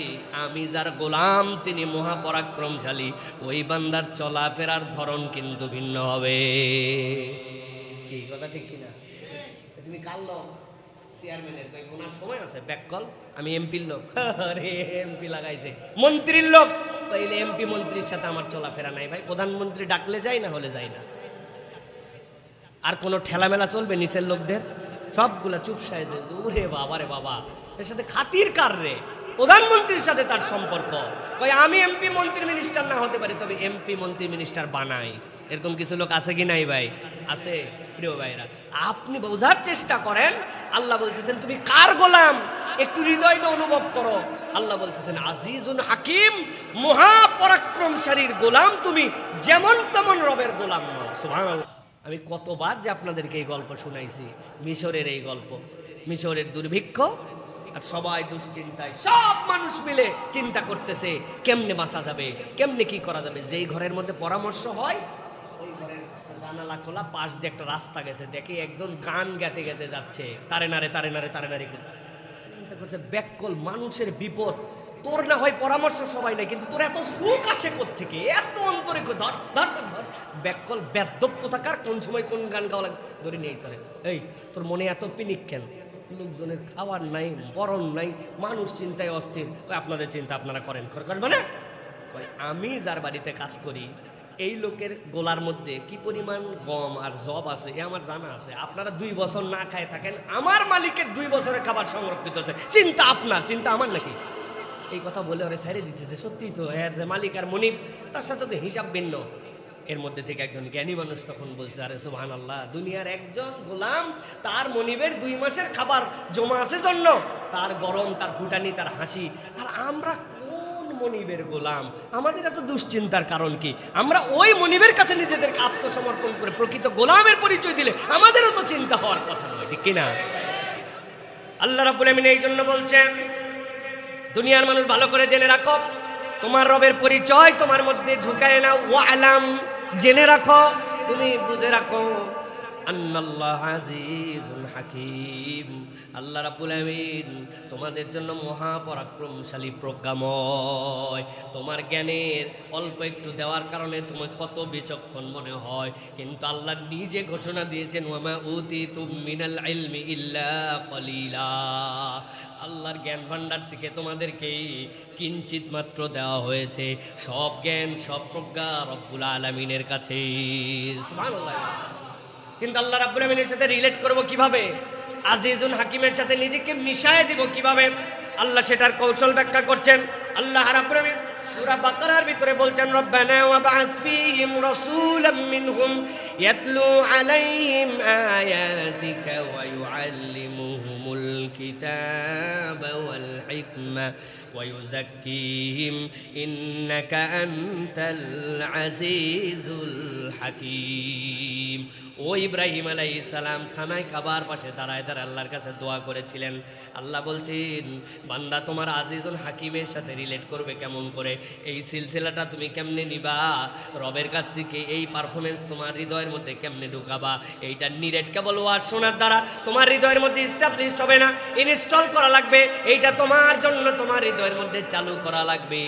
আমি যার গোলাম তিনি মহাপরাক্রমশালী, ওই বান্দার চলাফেরার ধরন কিন্তু ভিন্ন হবে। কি কথা ঠিক কিনা? তুমি কার লোক? চেয়ারম্যানের কই ওনার সময় আছে ব্যাককল, আমি এমপির লোক। আরে এমপি লাগাইছে, মন্ত্রীর লোক, তাইলে এমপি মন্ত্রীর সাথে আমার চলাফেরা নাই ভাই। প্রধানমন্ত্রী ডাকলে যাই, না হলে যাই না। আর কোনো ঠেলামেলা চলবে নিচের লোকদের? সবগুলা চুপসায় যে, ওরে বাবা রে বাবা, এর সাথে খাতির কার রে? প্রধানমন্ত্রীর সাথে তার সম্পর্ক। কই আমি এমপি মন্ত্রী মিনিস্টার না হতে পারি, তবে এমপি মন্ত্রী মিনিস্টার বানাই। এরকম কিছু লোক আছে কি নাই ভাই? আছে। প্রিয় ভাইরা, আপনি বোঝার চেষ্টা করেন, আল্লাহ বলতেছেন তুমি কার গোলাম, একটু হৃদয় দিয়ে অনুভব করো। আল্লাহ বলতেছেন আজিজুন হাকিম, মহাপরাক্রমশালীর গোলাম তুমি, যেমন তেমন রবের গোলাম নও। সুবহানাল্লাহ। আমি কতবার যে আপনাদেরকে এই গল্প শুনাইছি, মিশরের এই গল্প, মিশরের দুর্ভিক্ষ, আর সবাই দুশ্চিন্তায়, সব মানুষ মিলে চিন্তা করতেছে কেমনে বাঁচা যাবে, কেমনে কি করা যাবে। যেই ঘরের মধ্যে পরামর্শ হয়, ওই ঘরের জানালা খোলা, পাশ দিয়ে একটা রাস্তা গেছে, দেখে একজন গান গাতে গাতে যাচ্ছে, তারে নারে তারে নারে তারে নারে। চিন্তা করছে ব্যাককল, মানুষের বিপদ, তোর না হয় পরামর্শ সবাই নাই, কিন্তু তোর এত সুখ আসে কোত্থেকে, এত অন্তরে ধর ধর ধর। ব্যাককল বেদ্যপ কোথাকার, কোন সময় কোন গান গাওয়া লাগে ধরে নিয়ে চলে। এই তোর মনে এত পিনিক কেন? লোকজনের খাবার নাই, বরণ নাই, মানুষ চিন্তায় অস্থির। আপনাদের চিন্তা আপনারা করেন, মানে আমি যার বাড়িতে কাজ করি এই লোকের গোলার মধ্যে কি পরিমাণ গম আর জব আছে এ আমার জানা আছে। আপনারা 2 বছর না খায় থাকেন, আমার মালিকের 2 বছরের খাবার সংরক্ষিত আছে। চিন্তা আপনার, চিন্তা আমার নাকি? এই কথা বলে ওরে ছাড়িয়ে দিচ্ছে যে সত্যিই তো এর যে মালিক আর মনিব তার সাথে তো হিসাব ভিন্ন। এর মধ্যে থেকে একজন জ্ঞানী মানুষ তখন বলছে, আরে সুবহানাল্লাহ, দুনিয়ার একজন গোলাম, তার মনিবের 2 মাসের খাবার জমা আছে জন্য, তার গরম, তার ফুটানি, তার হাসি। আর আমরা কোন মনিবের গোলাম? আমাদের এত দুশ্চিন্তার কারণ কি? আমরা ওই মনিবের কাছে নিজেদেরকে আত্মসমর্পণ করে প্রকৃত গোলামের পরিচয় দিলে আমাদেরও তো চিন্তা হওয়ার কথা নয়, ঠিক কিনা? আল্লাহ রাব্বুল আমিন এই জন্য বলছেন, দুনিয়ার মানুষ ভালো করে জেনে রাখো, তোমার রবের পরিচয় তোমার মধ্যে ঢুকায় না। ওয়ালাম, জেনে রাখো, তুমি বুঝে রাখো, আন্নাল্লাহ আজিজুল হাকিম, আল্লাহ রাব্বুল আমিন তোমাদের জন্য মহাপরাক্রমশালী, প্রজ্ঞাময়। তোমার জ্ঞানের অল্প একটু দেওয়ার কারণে তোমার কত বিচক্ষণ মনে হয়, কিন্তু আল্লাহ নিজে ঘোষণা দিয়েছেন, ওয়ামা উতিতুম মিনাল ইলমি ইল্লা কলিলা, আল্লাহর জ্ঞান ভাণ্ডার থেকে তোমাদেরকে কিঞ্চিত মাত্র দেওয়া হয়েছে। সব জ্ঞান, সব প্রজ্ঞা রব্বুল আলামিনের কাছে। সুবহানাল্লাহ। কিন্তু আল্লাহ রাব্বুল আমিনের সাথে রিলেট করব কিভাবে? আজিজুল হাকিমের সাথে নিজেকে মিশায়ে দিব কিভাবে? আল্লাহ সেটার কৌশল ব্যাখ্যা করছেন। আল্লাহ রাব্বুল আমিন সূরা বাকারার ভিতরে বলছেন, রব্বানা ওয়াবআস ফীহিম রাসূলাম মিনহুম ইয়াতলু আলাইহিম আয়াতিকা ওয়া ইউআল্লিমুহুমুল কিতাবা ওয়াল হিকমা ওয়া ইউযাক্কিহিম ইন্নাকা আনতাল আজিজুল হাকীম। ও ইব্রাহিম আলাইহিস সালাম খানায় কাবার পাশে দাঁড়ায় আল্লাহর কাছে দোয়া করেছিলেন। আল্লাহ বলছেন, বান্দা তোমার আজিজুল হাকিমের সাথে রিলেট করবে কেমন করে? এই সিলসিলাটা তুমি কেমনে নিবা? রবের কাছ থেকে এই পারফরমেন্স তোমার হৃদয়ের মধ্যে কেমনে ঢুকাবা? এইটা নিরেট কেবল ওয়াজ শোনার দ্বারা তোমার হৃদয়ের মধ্যে এস্টাবলিশড হবে না, ইনস্টল করা লাগবে। এইটা তোমার জন্য তোমার হৃদয়ের মধ্যে চালু করা লাগবে।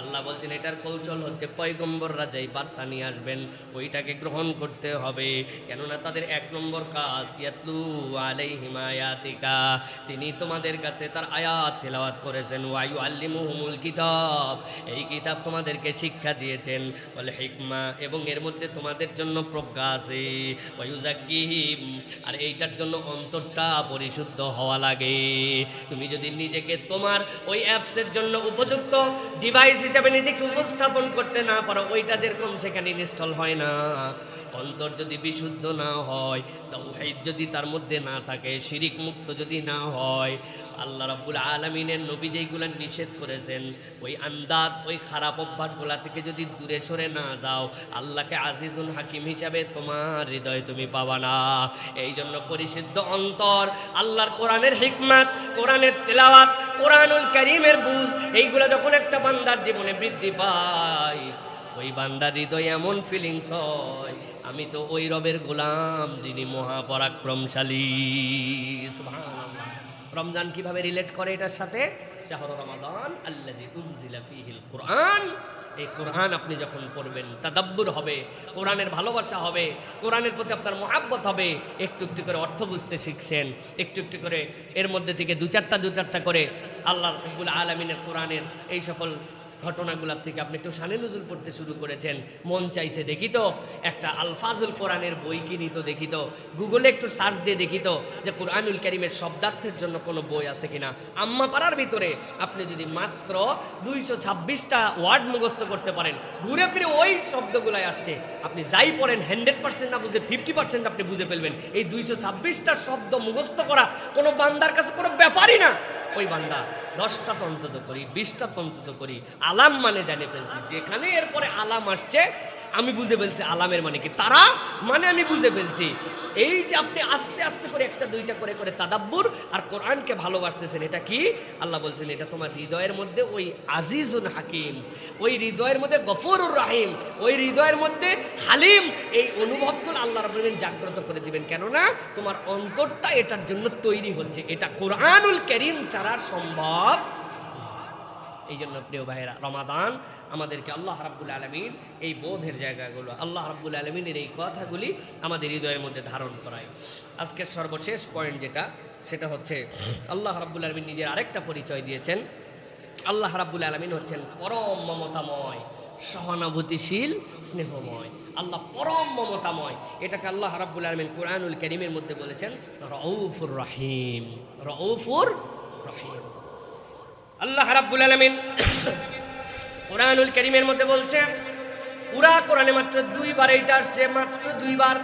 আল্লাহ বলছেন এটার কৌশল হচ্ছে পয়গম্বররা যেই বার্তা নিয়ে আসবেন ওইটাকে গ্রহণ করতে হবে। কেননা তাদের 1 নম্বর কাজ ইয়াতলু আলাইহিম আয়াতিকা, তিনি তোমাদের কাছে তার আয়াত তেলাওয়াত করেছেন। ওয়া ইউআল্লিমুহুমুল কিতাব, এই কিতাব তোমাদেরকে শিক্ষা দিয়েছেন। ওয়াল হিকমা, এবং এর মধ্যে তোমাদের জন্য প্রজ্ঞা আছে। ওয়া ইউযাক্কিহিম, আর এইটার জন্য অন্তরটা পরিশুদ্ধ হওয়া লাগে। তুমি যদি নিজেকে তোমার ওই অ্যাপসের জন্য উপযুক্ত ডিভাইস হিসাবে নিজেকে উপস্থাপন করতে না পারো, ওইটা যেরকম সেখানে ইনস্টল হয় না। অন্তর যদি বিশুদ্ধ না হয়, তাওহীদ যদি তার মধ্যে না থাকে, শিরিক মুক্ত যদি না হয়, আল্লাহ রাব্বুল আলামিনের নবী যেইগুলা নিষেধ করেছেন ওই আন্দাজ, ওই খারাপ অভ্যাসগুলা থেকে যদি দূরে সরে না যাও, আল্লাহকে আজিজুল হাকিম হিসাবে তোমার হৃদয়ে তুমি পাবা না। এই জন্য পরিশুদ্ধ অন্তর, আল্লাহর কোরআনের হিকমত, কোরআনের তেলাওয়াত, কোরআনুল কারীমের বুঝ, এইগুলা যখন একটা বান্দার জীবনে বৃদ্ধি পায়, ওই বান্দার হৃদয়ে এমন ফিলিংস হয়, আমি তো ওই রবের গোলাম যিনি মহাপরাক্রমশালী। সুবহানাল্লাহ। রমজান কিভাবে রিলেট করে এটার সাথে? শাহরু রমাদান আল্লাযী উনজিলা ফীহিল কুরআন, এই কোরআন আপনি যখন পড়বেন তাদাব্বুর হবে, কোরআনের ভালোবাসা হবে, কোরআনের প্রতি আপনার মহাব্বত হবে। একটু একটু করে অর্থ বুঝতে শিখছেন, একটু একটু করে এর মধ্যে থেকে দু চারটা করে আল্লাহ রাব্বুল আলামিনের কোরআনের এই সকল ঘটনাগুলোর থেকে আপনি একটু শানে নুজুল পড়তে শুরু করেছেন। মন চাইছে দেখি তো একটা আলফাজুল কোরআনের বই কিনি তো, দেখি তো গুগলে একটু সার্চ দিয়ে দেখি তো যে কোরআনুল কারীমের শব্দার্থের জন্য কোনো বই আছে কিনা। আম্মা পাড়ার ভিতরে আপনি যদি মাত্র 226টা ওয়ার্ড মুখস্থ করতে পারেন, ঘুরে ফিরে ওই শব্দগুলাই আসছে, আপনি যাই পড়েন 100% না বুঝলে 50% আপনি বুঝে ফেলবেন। এই 226টা শব্দ মুখস্থ করা কোনো বান্দার কাছে কোনো ব্যাপারই না। ওই বান্দা 10টা অন্তত করি, 20টা অন্তত করি, আলাম মানে জানে ফেলছি। যেখানে এরপরে আলাম আসছে আমি বুঝে ফেলছি আলামের মানে কি, তারা মানে আমি বুঝে ফেলছি। এই যে আপনি আস্তে আস্তে করে একটা দুইটা করে করে তাদাব্বুর আর কোরআনকে ভালোবাসতেছেন, এটা কি? আল্লাহ বলছেন এটা তোমার হৃদয়ের মধ্যে ওই আজিজুল হাকিম, ওই হৃদয়ের মধ্যে গফুরুর রাহিম, ওই হৃদয়ের মধ্যে হালিম, এই অনুভবগুলো আল্লাহ রাব্বুল আলামিন জাগ্রত করে দিবেন। কেননা তোমার অন্তরটা এটার জন্য তৈরি হচ্ছে, এটা কোরআনুল কারীম ছাড়া সম্ভব। এই জন্য প্রিয় ভাইয়েরা, রমাদান আমাদেরকে আল্লাহ রাব্বুল আলামিন এই বোধের জায়গাগুলো, আল্লাহ রাব্বুল আলামিনের এই কথাগুলি আমাদের হৃদয়ের মধ্যে ধারণ করায়। আজকের সর্বশেষ পয়েন্ট যেটা, সেটা হচ্ছে আল্লাহ রাব্বুল আলামিন নিজের আরেকটা পরিচয় দিয়েছেন। আল্লাহ রাব্বুল আলামিন হচ্ছেন পরম মমতাময়, সহানুভূতিশীল, স্নেহময়। আল্লাহ পরম মমতাময়, এটাকে আল্লাহ রাব্বুল আলামিন কুরআনুল কারীমের মধ্যে বলেছেন রউফুর রহিম। রউফুর রহিম আল্লাহ রাব্বুল আলামিন কুরআনুল কারীমের মধ্যে বলছেন পুরা কোরআনে মাত্র 2 বার এটা আসছে, মাত্র 2 বার।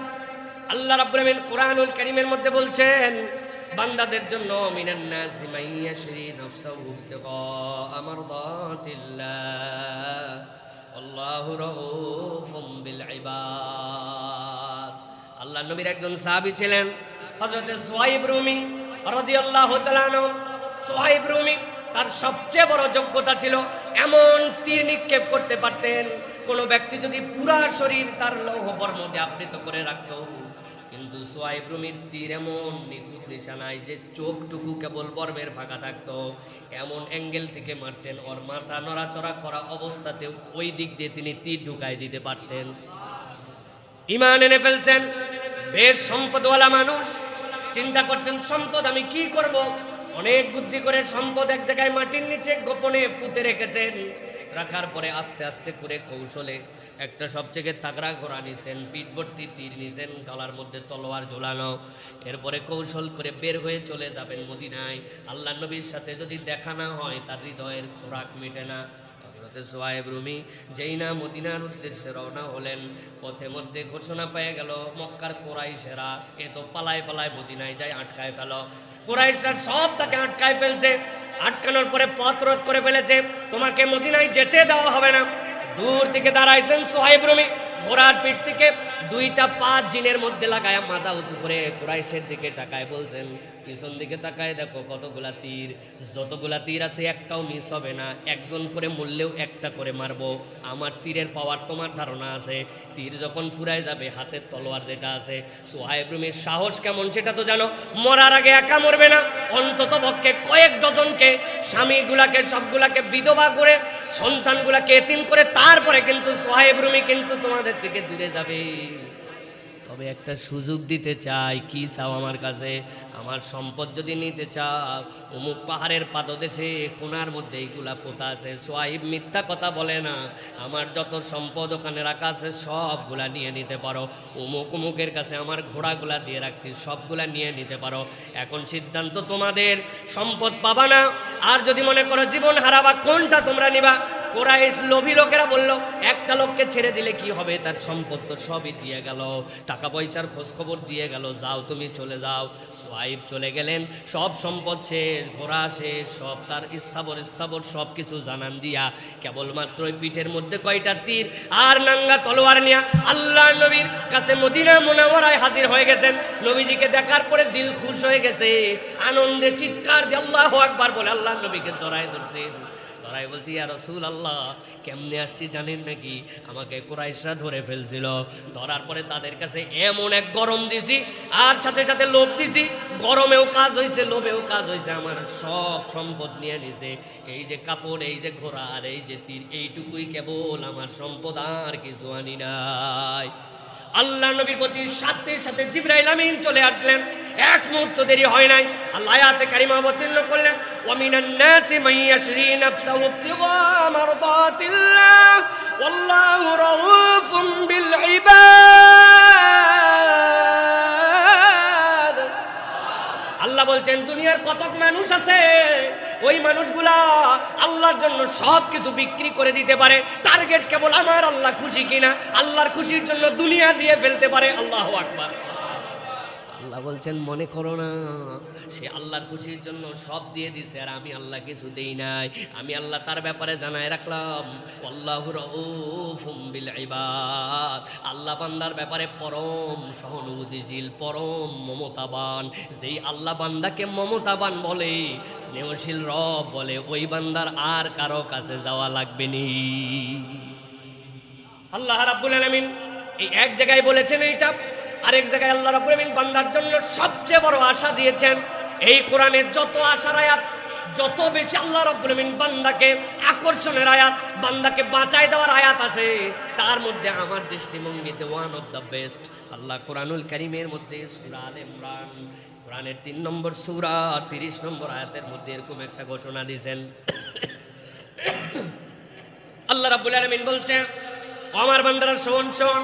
আল্লাহ রাব্বুল আলামিন কোরআনুল কারীমের মধ্যে বলছেন বান্দাদের জন্য মিনান নাসি মাইয়াশরি নাফসাহু ইবতিগা মারদাতিল্লাহ আল্লাহু রাউফুম বিল ইবাদ। আল্লাহ নবীর একজন সাহাবী ছিলেন হযরত সুহাইব রুমি রাদিয়াল্লাহু তাআলা আনহু। সুহাইব রুমি তার সবচেয়ে বড় যোগ্যতা ছিল এমন তীর নিক্ষেপ করতে পারতেন, কোনো ব্যক্তি যদি পুরা শরীর তার লৌহ বর্ম দিয়ে আবৃত করে রাখত, কিন্তু সুহাইব রুমির তীর এমন নিখুঁত নিশানায় যে চোখটুকু কেবল বর্মের ফাঁকা থাকতো, এমন অ্যাঙ্গেল থেকে মারতেন ওর মাথা নড়াচড়া করা অবস্থাতেও ওই দিক দিয়ে তিনি তীর ঢুকাই দিতে পারতেন। ঈমান এনে ফেলছেন, বেশ সম্পদওয়ালা মানুষ। চিন্তা করছেন সম্পদ আমি কি করব, অনেক বুদ্ধি করে সম্পদ এক জায়গায় মাটির নিচে গোপনে পুঁতে রেখেছেন। রাখার পরে আস্তে আস্তে করে কৌশলে একটা সবচেয়ে তাগড়া ঘোড়া নিছেন, পিঠ ভর্তি তীর নিছেন, গলার মধ্যে তলোয়ার ঝোলানো। এরপরে কৌশল করে বের হয়ে চলে যাবেন মদিনায়। আল্লাহ নবীর সাথে যদি দেখা না হয় তার হৃদয়ের খোরাক মেটে না। হযরত সুহাইব রুমি যেই না মদিনার উদ্দেশ্যে রওনা হলেন, পথে মধ্যে ঘোষণা পেয়ে গেল মক্কার কুরাইশেরা এ তো পালায় পালায় মদিনায় যায়, আটকায় ফেল। কুরাইশরা সব তাকে আটকায় ফেলছে, আটকানোর পরে পথ রোধ করে ফেলেছে, তোমাকে মদিনায় যেতে দেওয়া হবে না। দূর থেকে দাঁড়াইছেন সুহাইব রুমি, ঘোড়ার পিঠ থেকে 2টা পা জিনের মধ্যে লাগায় মাথা উঁচু করে কুরাইশের দিকে তাকায় বলছেন, পিছন দিকে তাকায় দেখো কতগুলা তীর, যতগুলা তীর আছে একটাও মিস হবে না, একজন করে মরলেও একটা করে মারবো। আমার তীরের পাওয়ার তোমার ধারণা আছে, তীর যখন ফুরায় যাবে হাতের তলোয়ার যেটা আছে। সুহাইব রুমির সাহস কেমন সেটা তো জানো, মরার আগে একা মরবে না, অন্তত পক্ষে কয়েক ডজনকে, স্বামীগুলাকে সবগুলাকে বিধবা করে, সন্তানগুলাকে এতিম করে তারপরে কিন্তু সুহাইব রুমি কিন্তু তোমাদের থেকে দূরে যাবে। তবে একটা সুযোগ দিতে চাই, কি চাও আমার কাছে? আমার সম্পদ যদি নিতে চাও, অমুক পাহাড়ের পাদদেশে কোনার মধ্যে এইগুলা পোতা আছে। সুহাইব মিথ্যা কথা বলে না, আমার যত সম্পদ ওখানে রাখা আছে সবগুলা নিয়ে নিতে পারো। অমুকের কাছে আমার ঘোড়াগুলা দিয়ে রাখছি, সবগুলা নিয়ে নিতে পারো। এখন সিদ্ধান্ত তোমাদের, সম্পদ পাবা না আর যদি মনে করো জীবন হারাবা, কোনটা তোমরা নিবা? কুরাইশ লোভী লোকেরা বলল, একটা লোককে ছেড়ে দিলে কি হবে, তার সম্পদ তো সবই দিয়ে গেল, টাকা পয়সার খোঁজ খবর দিয়ে গেল, যাও তুমি চলে যাও। সুহাইব চলে গেলেন, সব সম্পদ শেষ, ঘোড়া শেষ, সব তার স্থাবর সব কিছু জানান দিয়া কেবলমাত্র ওই পিঠের মধ্যে কয়টা তীর আর নাঙ্গা তলোয়ার নিয়া আল্লাহ নবীর কাছে মদিনা মুনাওয়ারায় হাজির হয়ে গেছেন। নবীজিকে দেখার পরে দিল খুশ হয়ে গেছে, আনন্দে চিৎকার দিয়ে আল্লাহু আকবার বলে আল্লাহ নবীকে জড়ায় ধরছেন। ধরাই বলছি, ইয়া রাসূলুল্লাহ, কেমনে আসছি জানেন নাকি? আমাকে কুরাইশরা ধরে ফেলছিল, ধরার পরে তাদের কাছে এমন এক গরম দিছি আর সাথে সাথে লোভ দিছি, গরমেও কাজ হয়েছে, লোভেও কাজ হয়েছে, আমার সব সম্পদ নিয়ে নিছে। এই যে কাপড়, এই যে ঘোড়া আর এই যে তীর, এইটুকুই কেবল আমার সম্পদ, আর কিছু আনি নাই। আল্লাহ নবীর প্রতি সাথে সাথে জিবরাইল আমিন চলে আসলেন, এক মুহূর্ত দেরি হয় নাই। আল্লাহ আয়াতে কারিমা অবতীর্ণ করলেন, ওয়া মিনান নাসি মাইয়াশরি নাফসাহু ইবতিগা মারদাতিল্লাহ ওয়াল্লাহু রাউফুম বিল ইবাদ। আল্লাহ বলছেন দুনিয়ার কতক মানুষ আছে, ওই মানুষগুলা আল্লাহর জন্য সব কিছু বিক্রি করে দিতে পারে, টার্গেট কেবল আমার আল্লাহ খুশি কিনা, আল্লাহর খুশির জন্য দুনিয়া দিয়ে ফেলতে পারে। আল্লাহু আকবার। আল্লাহ বলছেন মনে করো না সে আল্লাহর খুশির জন্য সব দিয়ে দিছে আর আমি আল্লাহ কিছু দেই নাই। আমি আল্লাহ তার ব্যাপারে জানায় রাখলাম, আল্লাহু রাউফুম বিল ইবাদ। আল্লাহ বান্দার ব্যাপারে পরম সহানুভূতিশীল, পরম মমতাবান। যেই আল্লাহ বান্দাকে মমতাবান বলে, স্নেহশীল রব বলে, ওই বান্দার আর কারো কাছে যাওয়া লাগবে নি। আল্লাহ রাব্বুল আলামিন এই এক জায়গায় বলেছেন এইটা, আরেক জায়গায় আল্লাহ রাব্বুল আলামিন বান্দার জন্য সবচেয়ে বড় আশা দিয়েছেন। এই কোরআনের যত আশার আয়াত, যত বেশি আল্লাহ রাব্বুল আলামিন বান্দাকে আকর্ষণের আয়াত, বান্দাকে বাঁচায় দেওয়ার আয়াত আছে, তার মধ্যে আমার দৃষ্টিভঙ্গিতে ওয়ান অফ দ্য বেস্ট আল্লাহ কোরআনুল কারীমের মধ্যে সূরা আলে ইমরান, কোরআনের 3 নম্বর সূরা 30 নম্বর আয়াতের মধ্যে এরকম একটা ঘোষণা দিয়েছেন। আল্লাহ রাব্বুল আলামিন বলছেন, আমার বান্দারা শোন শোন,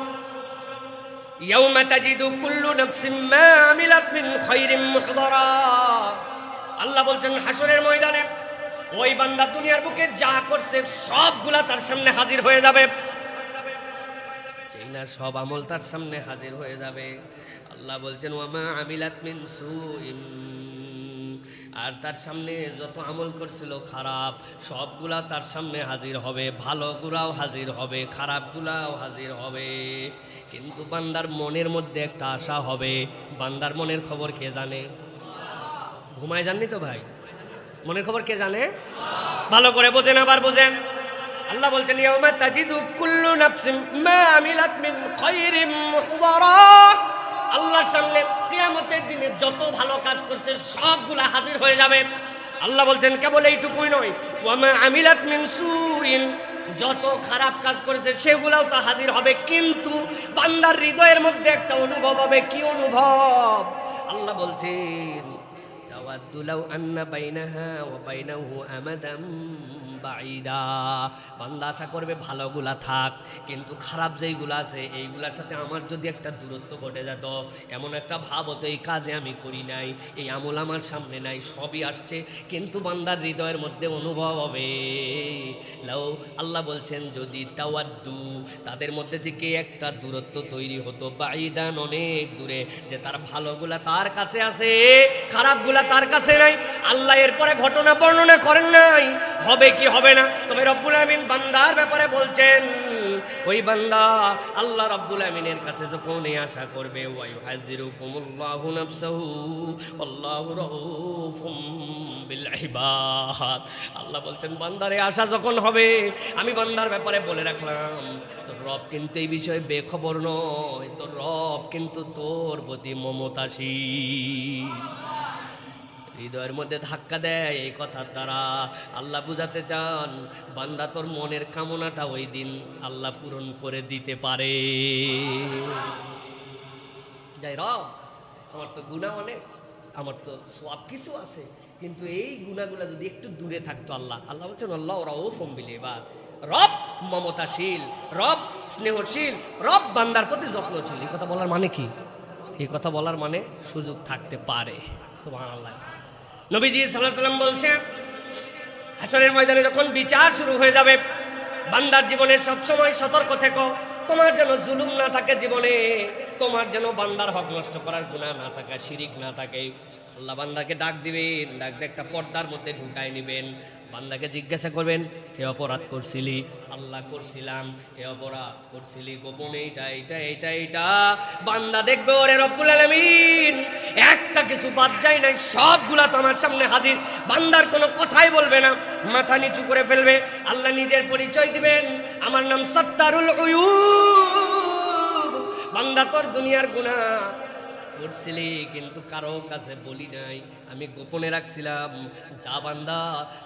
ইয়াউমা তাজিদু কুল্লু নাফসিন মা আমিলাত মিন খায়রিন মুহদারা। আল্লাহ বলছেন হাসরের ময়দানে ওই বান্দা দুনিয়ার বুকে যা করছে সবগুলা তার সামনে হাজির হয়ে যাবে। না সব আমল তার সামনে হাজির হয়ে যাবে। আল্লাহ বলছেন ওয়ামা আমিলাত মিন সুইন, আর তার সামনে যত আমল করছিল খারাপ সবগুলা তার সামনে হাজির হবে, ভালোগুলাও হাজির হবে, খারাপগুলাও হাজির হবে। কিন্তু বান্দার মনের মধ্যে একটা আশা হবে। বান্দার মনের খবর কে জানে? ঘুমায় যাননি তো ভাই? মনের খবর কে জানে? ভালো করে বোঝেন, আবার বোঝেন। আল্লাহ বলছেন ইয়াউমা তাজিদু কুল্লু নাফসিন মা আমিলাত মিন খায়রিন মুহদারা। আল্লাহর সামনে কিয়ামতের দিনে যত ভালো কাজ করছে সবগুলা হাজির হয়ে যাবে। আল্লাহ বলছেন কেবল এইটুকুই নয়, ওয়ামা আমিলাত মিন সুইন, যত খারাপ কাজ করেছে সেগুলাও তো হাজির হবে। কিন্তু বান্দার হৃদয়ের মধ্যে একটা অনুভব হবে। কি অনুভব? আল্লাহ বলছেন তাওয়াদ্দু লাউ আন্না বাইনাহা ওয়া বাইনাহু আমাদাম বাঈদা। বান্দা আশা করবে ভালোগুলা থাক, কিন্তু খারাপ যেইগুলো আছে এইগুলার সাথে আমার যদি একটা দূরত্ব ঘটে যেত, এমন একটা ভাব হতো এই কাজে আমি করি নাই, এই আমল আমার সামনে নাই, সবই আসছে কিন্তু বান্দার হৃদয়ের মধ্যে অনুভব হবে লাউ। আল্লাহ বলছেন যদি তাওয়াদ্দু, তাদের মধ্যে থেকে একটা দূরত্ব তৈরি হতো, বাঈদান অনেক দূরে, যে তার ভালোগুলা তার কাছে আছে, খারাপগুলা তার কাছে নাই। আল্লাহ এরপরে ঘটনা বর্ণনা করেন নাই হবে কি হবে না, তবে রব্বুল আমিন বান্দার ব্যাপারে বলছেন ওই বান্দা আল্লাহ রব্বুল আমিনের কাছে যখন এই আশা করবে, ওয়া ইউহাযিরুকুমুল্লাহু নাফসাহু আল্লাহু রাউফুম বিল ইবাদ। আল্লাহ বলছেন বান্দার এই আশা যখন হবে, আমি বান্দার ব্যাপারে বলে রাখলাম তোর রব কিন্তু এই বিষয়ে বেখবর নয়, তোর রব কিন্তু তোর প্রতি মমতাশীল। হৃদয়ের মধ্যে ধাক্কা দেয় এই কথার দ্বারা। আল্লাহ বুঝাতে চান বান্দা তোর মনের কামনাটা ওই দিন আল্লাহ পূরণ করে দিতে পারে। যাই রব, আমার তো গুনাহ অনেক, আমার তো সব কিছু আছে, কিন্তু এই গুনাহগুলো যদি একটু দূরে থাকতো। আল্লাহ বলছেন আল্লাহ রাউফুম বিল ইবাদ, রব মমতাশীল, রব স্নেহশীল, রব বান্দার প্রতি যত্নশীল। এই কথা বলার মানে কি? এই কথা বলার মানে সুযোগ থাকতে পারে। সুবহানাল্লাহ। নবীজি সাল্লাল্লাহু আলাইহি ওয়াসাল্লাম বলছেন হাশরের ময়দানে যখন বিচার শুরু হয়ে যাবে, বান্দার জীবনে সবসময় সতর্ক থেকো, তোমার যেন জুলুম না থাকে জীবনে, তোমার যেন বান্দার হক নষ্ট করার গুনাহ না থাকে, শিরিক না থাকে। আল্লাহ বান্দাকে ডাক দিবেন, ডাক দিয়ে একটা পর্দার মধ্যে ঢুকায় নেবেন। বান্দাকে জিজ্ঞাসা করবেন এ অপরাধ করছিলি? আল্লাহ করছিলাম। এ অপরাধ করছিলি গোপনে এইটা এইটা এইটা এইটা। বান্দা দেখবে ওরে রব্বুল আলামিন একটা কিছু বাদ যায় নাই, সবগুলা তোমার সামনে হাজির। বান্দার কোনো কথাই বলবে না, মাথা নিচু করে ফেলবে। আল্লাহ নিজের পরিচয় দিবেন, আমার নাম সাত্তারুল উয়ুব। বান্দা তোর দুনিয়ার গুনাহ করছিলি কিন্তু কারো কাছে বলি নাই, আমি গোপনে রাখছিলাম। যা বান্দা,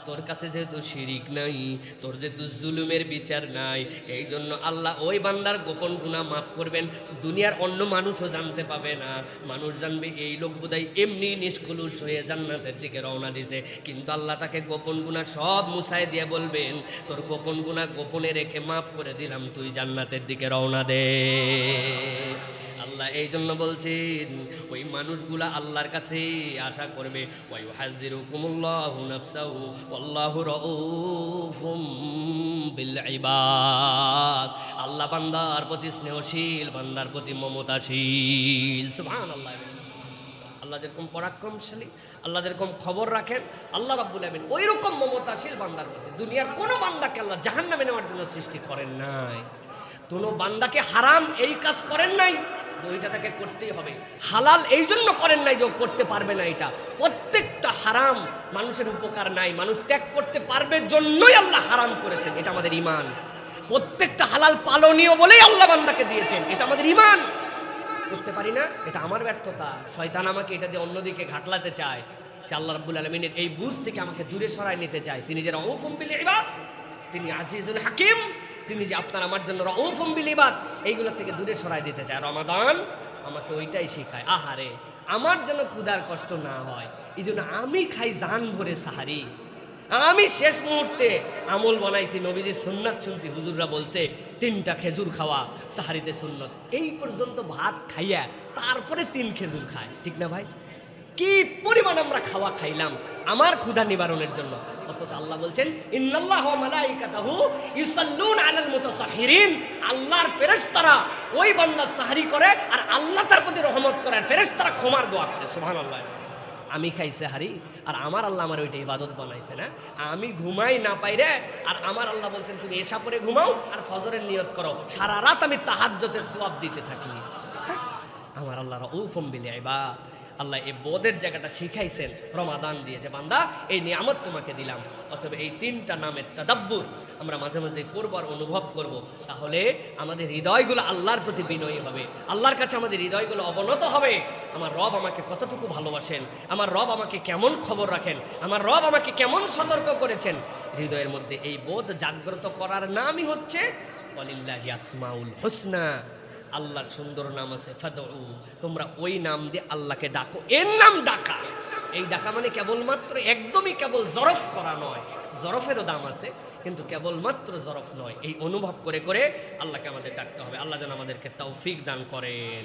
তোর কাছে যেহেতু শিরিক নাই, তোর যেহেতু জুলুমের বিচার নাই, এই জন্য আল্লাহ ওই বান্দার গোপন গুনাহ মাফ করবেন। দুনিয়ার অন্য মানুষও জানতে পাবে না। মানুষ জানবে এই লোক বোধহয় এমনি নিষ্কলুষ হয়ে জান্নাতের দিকে রওনা দিয়েছে, কিন্তু আল্লাহ তাকে গোপন গুনাহ সব মুছায় দিয়ে বলবেন তোর গোপন গুনাহ গোপনে রেখে মাফ করে দিলাম, তুই জান্নাতের দিকে রওনা দে। আল্লাহ এই জন্য বলছেন ওই মানুষগুলা আল্লাহর কাছে আশা করবে, ওয়া ইউহাযিরুকুমুল্লাহু নাফসাহু আল্লাহু রাউফুম বিল ইবাদ। আল্লাহ বান্দার প্রতি স্নেহশীল, বান্দার প্রতি মমতাশীল। সুবহানাল্লাহ। আল্লাহ যেরকম পরাক্রমশালী, আল্লাহ যেরকম খবর রাখেন, আল্লাহ রাব্বুল আমিন ওই রকম মমতাশীল বান্দার প্রতি। দুনিয়ার কোনো বান্দাকে আল্লাহ জাহান্নামে নেওয়ার জন্য সৃষ্টি করেন নাই, কোনো বান্দাকে হারাম এই কাজ করেন নাই যে ওইটা তাকে করতেই হবে, হালাল এই জন্য করেন নাই যে ও করতে পারবে না। এটা প্রত্যেকটা হারাম মানুষের উপকার নাই, মানুষ ত্যাগ করতে পারবে জন্যই আল্লাহ হারাম করেছেন। এটা আমাদের ঈমান। প্রত্যেকটা হালাল পালনীয় বলেই আল্লাহ বান্দাকে দিয়েছেন, এটা আমাদের ঈমান। করতে পারি না, এটা আমার ব্যর্থতা। শয়তান আমাকে এটা দিয়ে অন্যদিকে ঘাটলাতে চায়। সে আল্লাহ রাব্বুল আলামিনের এই বুঝ থেকে আমাকে দূরে সরায় নিতে চায়। তিনি যে রাউফুম বিল ইবাদ, তিনি আজিজুল হাকিম, তিনি যে আপনার আমার জন্য রাউফুম বিল ইবাদ, এইগুলো থেকে দূরে সরায় দিতে চায়। রমাদান আমাকে ওইটাই শেখায়। আহারে, আমার যেন ক্ষুধার কষ্ট না হয়, এই জন্য আমি খাই জান ভরে সাহারি। আমি শেষ মুহূর্তে আমল বানাইছি, নবীজির সুন্নাত শুনছি, হুজুররা বলছে 3টা খেজুর খাওয়া সাহারিতে সুন্নত। এই পর্যন্ত ভাত খাইয়া তারপরে 3 খেজুর খায়, ঠিক না ভাই? কি পরিমাণ আমরা খাওয়া খাইলাম আমার ক্ষুধা নিবারণের জন্য, অথচ আল্লাহ বলছেন ইন্নাল্লাহু ওয়া মালাইকাতাহু ইউসাল্লুনা আলাল মুতাসাহহিরিন, আল্লাহর ফেরেশতারা ওই বান্দার সাহরি করে আর আল্লাহ তার প্রতি রহমত করে, ফেরেশতারা ক্ষমার দোয়া করে। সুবহানাল্লাহ। আমি খাই সাহারি আর আমার আল্লাহ আমার ওইটা ইবাদত বানাইছে না, আমি ঘুমাই না পাই রে, আর আমার আল্লাহ বলছেন তুমি এশা পরে ঘুমাও আর ফজরের নিয়ত করো, সারা রাত আমি তাহাজ্জুদের সওয়াব দিতে থাকি। আমার আল্লাহ রাউফুম বিল ইবাদ। আল্লাহ এই বোধের জায়গাটা শিখাইছেন রমাদান দিয়ে, যে বান্দা এই নিয়ামত তোমাকে দিলাম। অথবা এই তিনটা নামের তাদাব্বুর আমরা মাঝে মাঝে করব আর অনুভব করব, তাহলে আমাদের হৃদয়গুলো আল্লাহর প্রতি বিনয়ী হবে, আল্লাহর কাছে আমাদের হৃদয়গুলো অবনত হবে। আমার রব আমাকে কতটুকু ভালোবাসেন, আমার রব আমাকে কেমন খবর রাখেন, আমার রব আমাকে কেমন সতর্ক করেছেন। হৃদয়ের মধ্যে এই বোধ জাগ্রত করার নামই হচ্ছে ওয়ালিল্লাহি আসমাউল হুসনা, আল্লাহর সুন্দর নাম আছে, ফাদউ, তোমরা ওই নাম দিয়ে আল্লাহকে ডাকো। এর নাম ডাকা, এই ডাকা মানে কেবলমাত্র একদমই কেবল জরফ করা নয়, জরফেরও দাম আছে, কিন্তু কেবলমাত্র জরফ নয়, এই অনুভব করে করে আল্লাহকে আমাদের ডাকতে হবে। আল্লাহ যেন আমাদেরকে তৌফিক দান করেন।